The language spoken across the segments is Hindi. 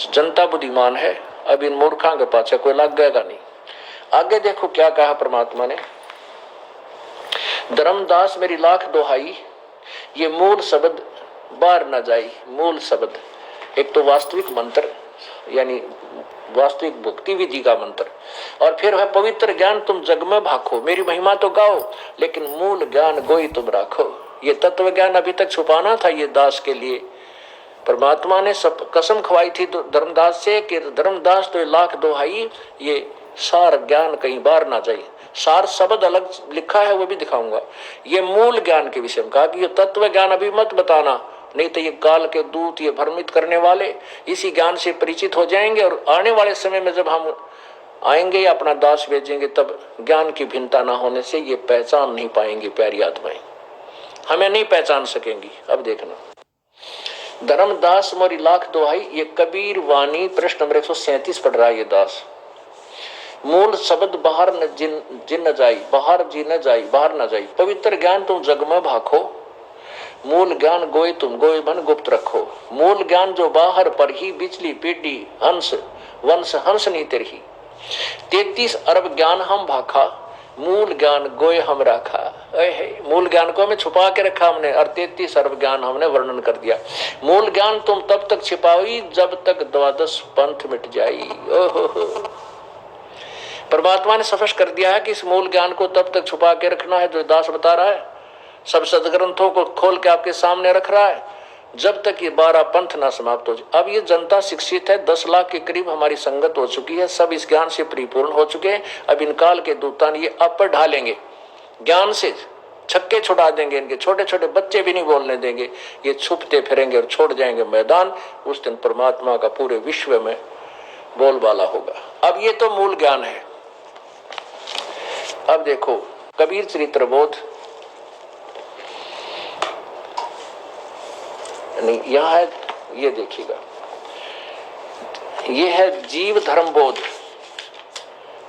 जनता बुद्धिमान है, अब इन मूर्खों के पाछे कोई लग गएगा नहीं। आगे देखो क्या कहा परमात्मा ने, धर्मदास मेरी लाख दोहाई, ये मूल शब्द बाहर न जाई। मूल शब्द एक तो वास्तविक मंत्र यानी वास्तविक भक्ति विधि का मंत्र, और फिर है पवित्र ज्ञान तुम जग में भाखो। मेरी महिमा तो गाओ लेकिन मूल ज्ञान गोई तुम राखो। ये तत्व ज्ञान अभी तक छुपाना था ये दास के लिए। परमात्मा ने सब कसम खवाई थी धर्मदास से कि धर्मदास तो लाख दोहाई, ये सार ज्ञान कहीं बाहर ना जाए। सार शब्द अलग लिखा है वो भी दिखाऊंगा। ये मूल ज्ञान के विषय में कहा कि ये तत्व ज्ञान अभी मत बताना, नहीं तो ये काल के दूत ये भ्रमित करने वाले इसी ज्ञान से परिचित हो जाएंगे, और आने वाले समय में जब हम आएंगे अपना दास भेजेंगे तब ज्ञान की भिन्नता ना होने से ये पहचान नहीं पाएंगे। प्यारी आत्माएं हमें नहीं पहचान सकेंगी। अब देखना, धर्मदास मोरी लाख दोहाई, ये कबीर वाणी प्रश्न नंबर 137 पढ़ रहा है ये दास। मूल शब्द बाहर न जिन न जाई, बाहर जी न जाई, बाहर न जाई। पवित्र ज्ञान तुम जग में भाखो, मूल ज्ञान गोय तुम गोय बन गुप्त रखो। मूल ज्ञान जो बाहर पर ही बिचली पीढ़ी हंस वंश हंस नहीं तेरही। 33 अरब ज्ञान हम भाखा, मूल ज्ञान गोय हम राखा। मूल ज्ञान को हमें छुपा के रखा हमने, और 33 अरब ज्ञान हमने वर्णन कर दिया। मूल ज्ञान तुम तब तक छिपाई जब तक द्वादश पंथ मिट जाई। ओहो, परमात्मा ने स्पष्ट कर दिया है कि इस मूल ज्ञान को तब तक छुपा के रखना है जो दास बता रहा है। सब सदग्रंथों को खोल के आपके सामने रख रहा है जब तक ये 12 पंथ ना समाप्त हो जाए। अब ये जनता शिक्षित है, 10 लाख के करीब हमारी संगत हो चुकी है, सब इस ज्ञान से परिपूर्ण हो चुके हैं। अब इन काल के दूतान ये अब पर ढालेंगे, ज्ञान से छक्के छुड़ा देंगे, इनके छोटे छोटे बच्चे भी नहीं बोलने देंगे, ये छुपते फिरेंगे और छोड़ जाएंगे मैदान। उस दिन परमात्मा का पूरे विश्व में बोलबाला होगा। अब ये तो मूल ज्ञान है। अब देखो कबीर चरित्र बोध, नहीं यहाँ है, ये देखिएगा, ये है जीव धर्म बोध,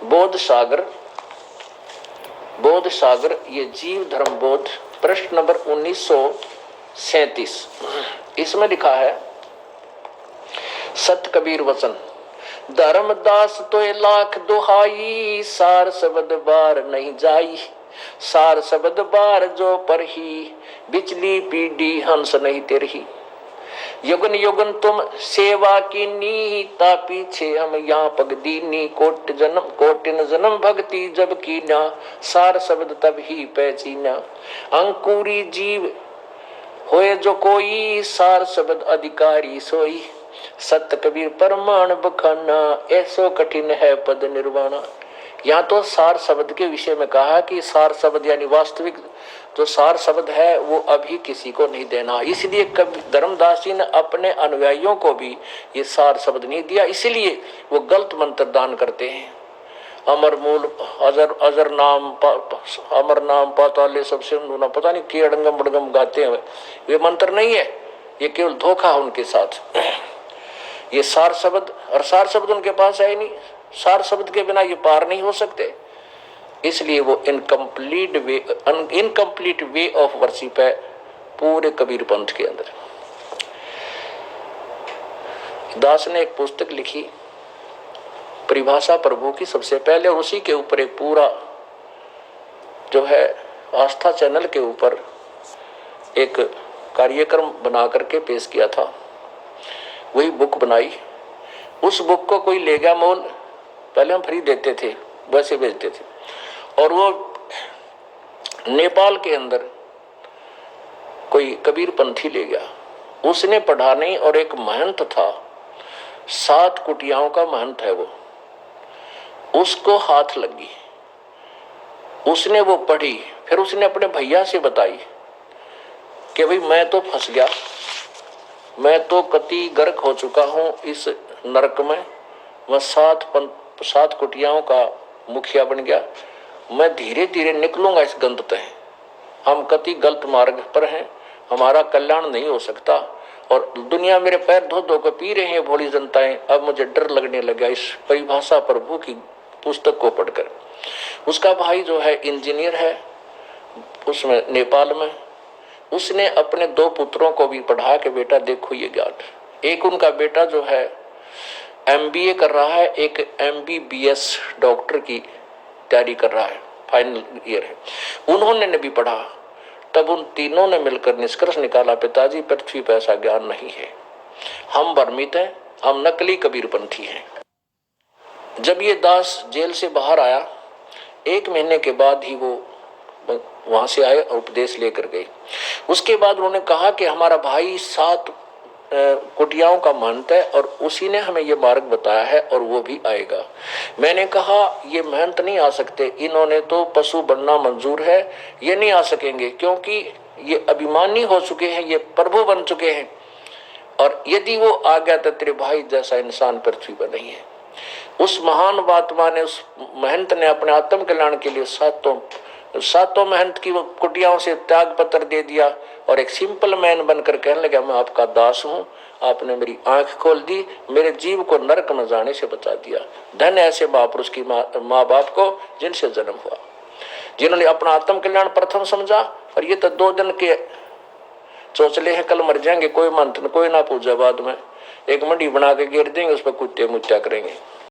बोध सागर, बोध सागर, ये जीव धर्म बोध प्रश्न नंबर 1937। इसमें लिखा है, सत कबीर वचन, धर्मदास तो लाख दुहाई, सार शब्द बार नहीं जाई। सार शब्द बार जो पर ही, बिचली पीढ़ी हंस नहीं तेरही। युगन युगन तुम सेवा की नी, ता पीछे हम यहाँ पग दीनी। कोटिन जन्म भक्ति जब की ना, सार शब्द तब ही पहचीना। अंकुरी जीव होए जो कोई, सार शब्द अधिकारी सोई। सत्य कबीर परमाण बखाना, ऐसो कठिन है पद निर्वाणा। यहाँ तो सार शब्द के विषय में कहा कि सार शब्द यानी वास्तविक जो सार शब्द है वो अभी किसी को नहीं देना। इसलिए धर्मदास जी ने अपने अनुयायियों को भी ये सार शब्द नहीं दिया, इसलिए वो गलत मंत्र दान करते हैं। अमर मूल अजर अजर नाम अमर नाम पाताले सबसे पता नहीं कि अड़ंगम बड़गम गाते हैं, ये मंत्र नहीं है, ये केवल धोखा है उनके साथ। ये सार शब्द, और सार शब्द उनके पास है ही नहीं, सार शब्द के बिना ये पार नहीं हो सकते, इसलिए वो इनकम्प्लीट वे ऑफ वर्शिप है पूरे कबीर पंथ के अंदर। दास ने एक पुस्तक लिखी परिभाषा प्रभु की सबसे पहले, और उसी के ऊपर एक पूरा जो है आस्था चैनल के ऊपर एक कार्यक्रम बना करके पेश किया था, वही बुक बनाई। उस बुक को कोई ले गया मोल, पहले हम फ्री देते थे वैसे बेचते थे, और वो नेपाल के अंदर कोई कबीर पंथी ले गया, उसने पढ़ा नहीं, और एक महंत था, 7 कुटियाओं का महंत है वो, उसको हाथ लगी, उसने वो पढ़ी, फिर उसने अपने भैया से बताई कि भाई मैं तो फंस गया, मैं तो कति गर्क हो चुका हूँ इस नरक में, मैं 7 कुटियाओं का मुखिया बन गया, मैं धीरे धीरे निकलूंगा इस गंध से, हम कति गलत मार्ग पर हैं, हमारा कल्याण नहीं हो सकता, और दुनिया मेरे पैर धो धो कर पी रहे हैं भोली जनताएं। अब मुझे डर लगने लगा इस परिभाषा प्रभु की पुस्तक को पढ़कर। उसका भाई जो है इंजीनियर है उसमें नेपाल में, उसने अपने 2 पुत्रों को भी पढ़ा के बेटा देखो ये ज्ञान। एक उनका बेटा जो है MBA कर रहा है, एक MBBS डॉक्टर की तैयारी कर रहा है, फाइनल ईयर है। उन्होंने भी पढ़ा, तब उन तीनों ने मिलकर निष्कर्ष निकाला, पिताजी पृथ्वी पर ऐसा ज्ञान नहीं है, हम भ्रमित हैं, हम नकली कबीरपंथी हैं। जब ये दास जेल से बाहर आया, 1 महीने के बाद ही वो वहां से आए और उपदेश लेकर गए। उसके बाद उन्होंने कहा कि हमारा भाई 7 कुटियाओं का महंत है और उसी ने हमें ये मार्ग बताया है और वो भी आएगा। मैंने कहा ये महंत नहीं आ सकते, इन्होंने तो पशु बनना मंजूर है, ये नहीं आ सकेंगे क्योंकि ये अभिमानी हो चुके हैं, ये प्रभु बन चुके हैं, और यदि वो आ गया तो तेरे भाई जैसा इंसान पृथ्वी पर नहीं है। उस महान महात्मा ने, उस महंत ने अपने आत्म कल्याण के लिए सातों महंत की कुटियाओं से त्याग पत्र दे दिया और एक सिंपल मैन बनकर कहने लगा, मैं आपका दास हूं, आपने मेरी आंख खोल दी, मेरे जीव को नरक न जाने से बचा दिया। धन्य ऐसे महापुरुष की माँ बाप को जिनसे जन्म हुआ, जिन्होंने अपना आत्म कल्याण प्रथम समझा। और ये तो 2 दिन के चोचले हैं, कल मर जाएंगे, कोई मंत्र कोई ना पूजा, बाद में एक मंडी बना के गिर देंगे, उस पर कुत्ते मुत्या करेंगे।